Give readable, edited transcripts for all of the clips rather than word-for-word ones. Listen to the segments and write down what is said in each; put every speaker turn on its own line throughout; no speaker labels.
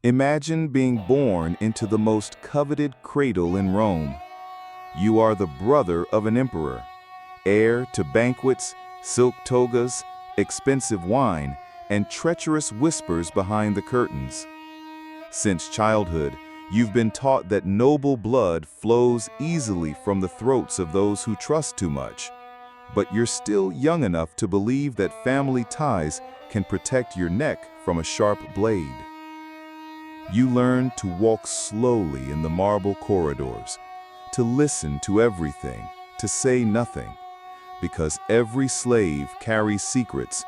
Imagine being born into the most coveted cradle in Rome. You are the brother of an emperor, heir to banquets, silk togas, expensive wine, and treacherous whispers behind the curtains. Since childhood, you've been taught that noble blood flows easily from the throats of those who trust too much. But you're still young enough to believe that family ties can protect your neck from a sharp blade. You learn to walk slowly in the marble corridors, to listen to everything, to say nothing, because every slave carries secrets.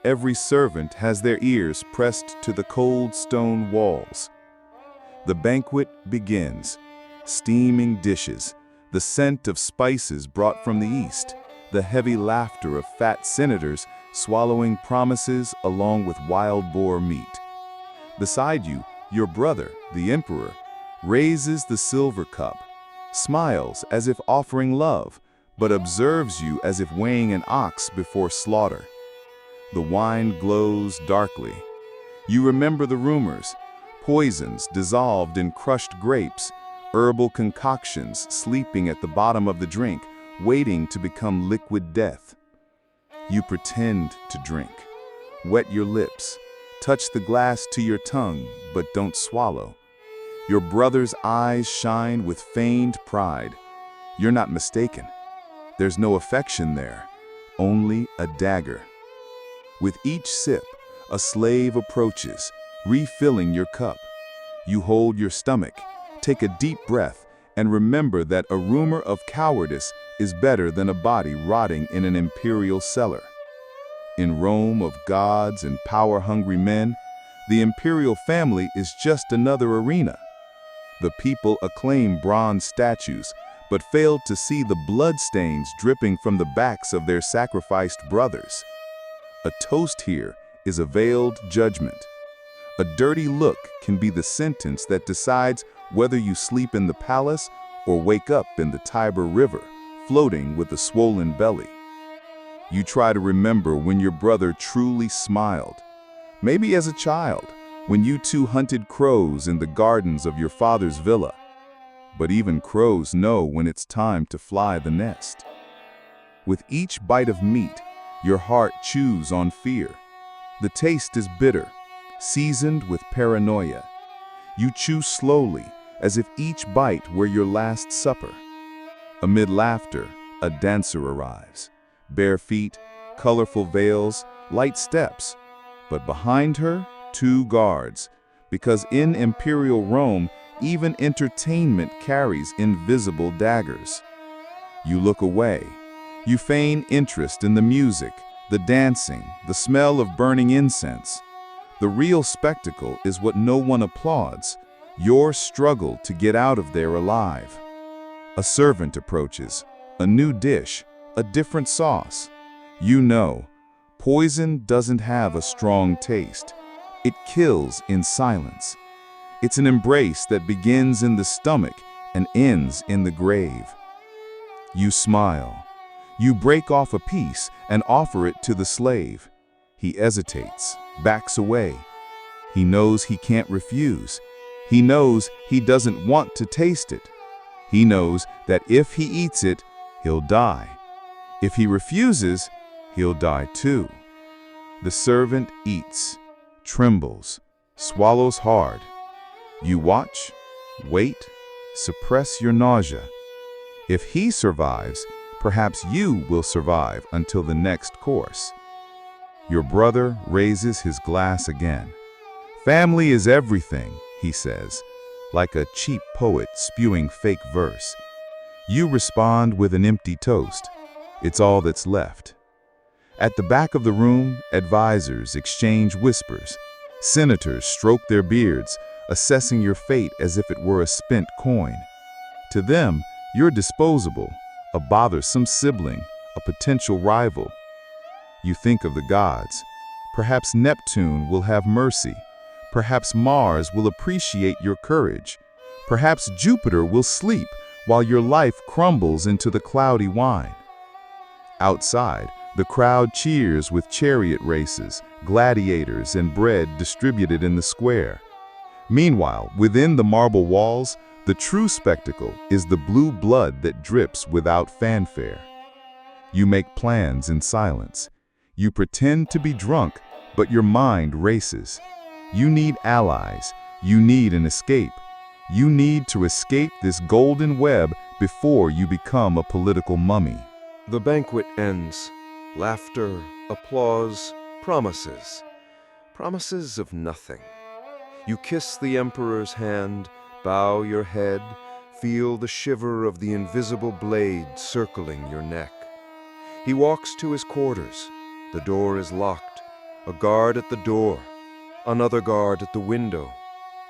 Every servant has their ears pressed to the cold stone walls. The banquet begins, steaming dishes, the scent of spices brought from the east, the heavy laughter of fat senators swallowing promises along with wild boar meat. Beside you, your brother, the emperor, raises the silver cup, smiles as if offering love, but observes you as if weighing an ox before slaughter. The wine glows darkly. You remember the rumors, poisons dissolved in crushed grapes, herbal concoctions sleeping at the bottom of the drink, waiting to become liquid death. You pretend to drink, wet your lips, touch the glass to your tongue, but don't swallow. Your brother's eyes shine with feigned pride. You're not mistaken. There's no affection there, only a dagger. With each sip, a slave approaches, refilling your cup. You hold your stomach, take a deep breath, and remember that a rumor of cowardice is better than a body rotting in an imperial cellar. In Rome of gods and power-hungry men, the imperial family is just another arena. The people acclaim bronze statues, but fail to see the bloodstains dripping from the backs of their sacrificed brothers. A toast here is a veiled judgment. A dirty look can be the sentence that decides whether you sleep in the palace or wake up in the Tiber River, floating with a swollen belly. You try to remember when your brother truly smiled. Maybe as a child, when you two hunted crows in the gardens of your father's villa. But even crows know when it's time to fly the nest. With each bite of meat, your heart chews on fear. The taste is bitter, seasoned with paranoia. You chew slowly, as if each bite were your last supper. Amid laughter, a dancer arrives. Bare feet, colorful veils, light steps. But behind her, 2 guards, because in imperial Rome, even entertainment carries invisible daggers. You look away. You feign interest in the music, the dancing, the smell of burning incense. The real spectacle is what no one applauds, your struggle to get out of there alive. A servant approaches, a new dish, a different sauce. You know, poison doesn't have a strong taste. It kills in silence. It's an embrace that begins in the stomach and ends in the grave. You smile. You break off a piece and offer it to the slave. He hesitates, backs away. He knows he can't refuse. He knows he doesn't want to taste it. He knows that if he eats it, he'll die. If he refuses, he'll die too. The servant eats, trembles, swallows hard. You watch, wait, suppress your nausea. If he survives, perhaps you will survive until the next course. Your brother raises his glass again. Family is everything, he says, like a cheap poet spewing fake verse. You respond with an empty toast. It's all that's left. At the back of the room, advisors exchange whispers. Senators stroke their beards, assessing your fate as if it were a spent coin. To them, you're disposable, a bothersome sibling, a potential rival. You think of the gods. Perhaps Neptune will have mercy. Perhaps Mars will appreciate your courage. Perhaps Jupiter will sleep while your life crumbles into the cloudy wine. Outside, the crowd cheers with chariot races, gladiators, and bread distributed in the square. Meanwhile, within the marble walls, the true spectacle is the blue blood that drips without fanfare. You make plans in silence. You pretend to be drunk, but your mind races. You need allies. You need an escape. You need to escape this golden web before you become a political mummy.
The banquet ends. Laughter, applause, promises. Promises of nothing. You kiss the emperor's hand, bow your head, feel the shiver of the invisible blade circling your neck. He walks to his quarters. The door is locked. A guard at the door. Another guard at the window.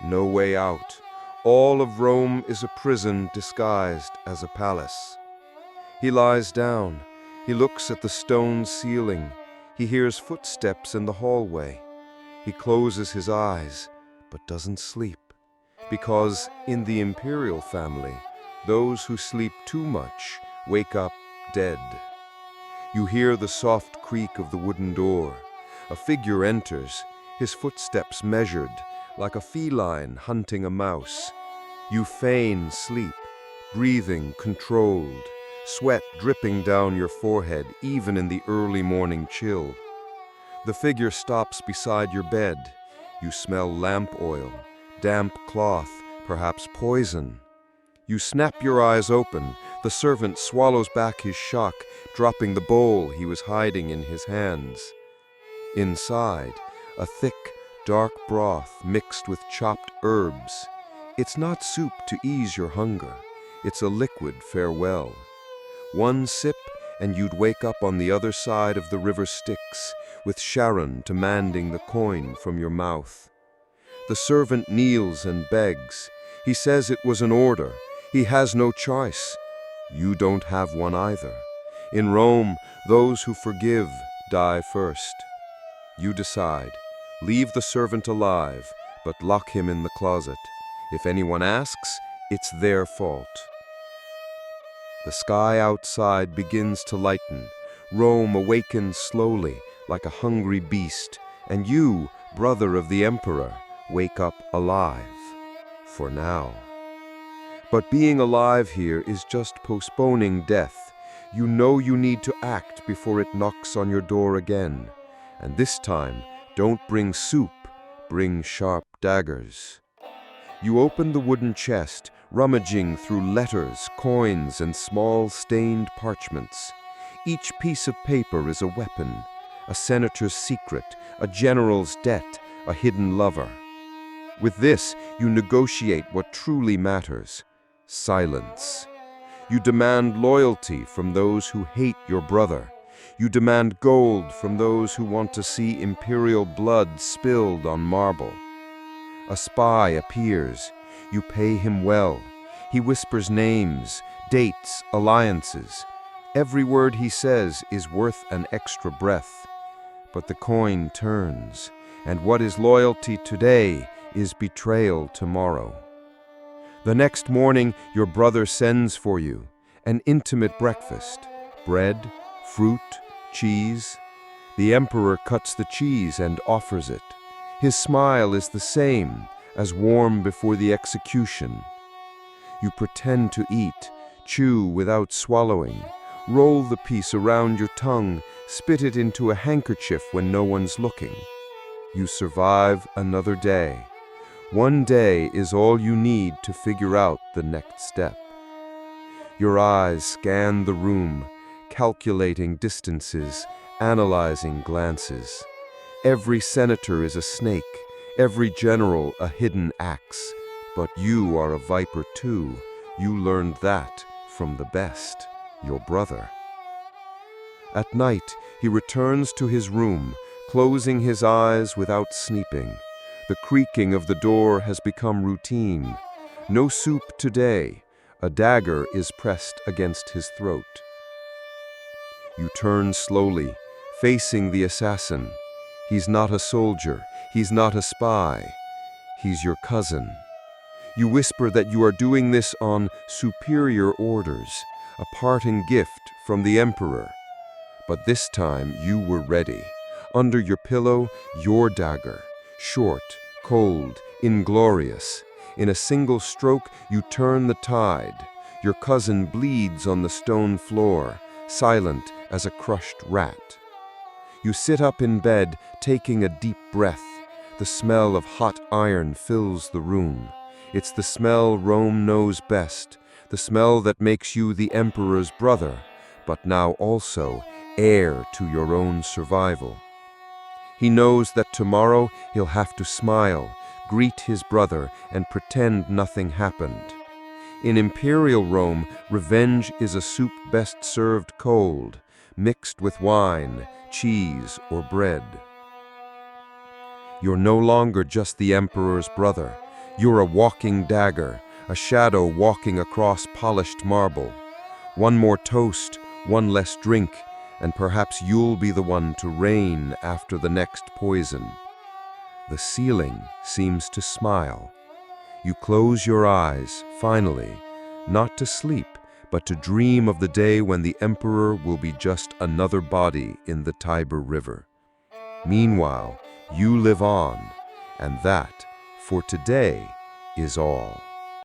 No way out. All of Rome is a prison disguised as a palace. He lies down. He looks at the stone ceiling. He hears footsteps in the hallway. He closes his eyes, but doesn't sleep. Because in the imperial family, those who sleep too much wake up dead. You hear the soft creak of the wooden door. A figure enters, his footsteps measured, like a feline hunting a mouse. You feign sleep, breathing controlled, sweat dripping down your forehead even in the early morning chill. The figure stops beside your bed. You smell lamp oil, damp cloth, perhaps poison. You snap your eyes open. The servant swallows back his shock, dropping the bowl he was hiding in his hands. Inside, a thick, dark broth mixed with chopped herbs. It's not soup to ease your hunger. It's a liquid farewell. One sip, and you'd wake up on the other side of the river Styx, with Sharon demanding the coin from your mouth. The servant kneels and begs. He says it was an order. He has no choice. You don't have one either. In Rome, those who forgive die first. You decide. Leave the servant alive, but lock him in the closet. If anyone asks, it's their fault. The sky outside begins to lighten. Rome awakens slowly, like a hungry beast, and you, brother of the emperor, wake up alive. For now. But being alive here is just postponing death. You know you need to act before it knocks on your door again. And this time, don't bring soup, bring sharp daggers. You open the wooden chest, rummaging through letters, coins, and small stained parchments. Each piece of paper is a weapon, a senator's secret, a general's debt, a hidden lover. With this, you negotiate what truly matters: silence. You demand loyalty from those who hate your brother. You demand gold from those who want to see imperial blood spilled on marble. A spy appears. You pay him well. He whispers names, dates, alliances. Every word he says is worth an extra breath. But the coin turns, and what is loyalty today is betrayal tomorrow. The next morning, your brother sends for you an intimate breakfast: bread, fruit, cheese. The emperor cuts the cheese and offers it. His smile is the same, as warm before the execution. You pretend to eat, chew without swallowing, roll the piece around your tongue, spit it into a handkerchief when no one's looking. You survive another day. One day is all you need to figure out the next step. Your eyes scan the room, calculating distances, analyzing glances. Every senator is a snake, every general a hidden axe. But you are a viper too. You learned that from the best, your brother. At night, he returns to his room, closing his eyes without sleeping. The creaking of the door has become routine. No soup today. A dagger is pressed against his throat. You turn slowly, facing the assassin. He's not a soldier. He's not a spy. He's your cousin. You whisper that you are doing this on superior orders, a parting gift from the emperor. But this time you were ready. Under your pillow, your dagger, short, cold, inglorious. In a single stroke, you turn the tide. Your cousin bleeds on the stone floor, silent as a crushed rat. You sit up in bed, taking a deep breath. The smell of hot iron fills the room. It's the smell Rome knows best, the smell that makes you the emperor's brother, but now also heir to your own survival. He knows that tomorrow he'll have to smile, greet his brother, and pretend nothing happened. In imperial Rome, revenge is a soup best served cold, mixed with wine, cheese, or bread. You're no longer just the emperor's brother. You're a walking dagger, a shadow walking across polished marble. One more toast, one less drink, and perhaps you'll be the one to reign after the next poison. The ceiling seems to smile. You close your eyes, finally, not to sleep, but to dream of the day when the emperor will be just another body in the Tiber River. Meanwhile, you live on, and that, for today, is all.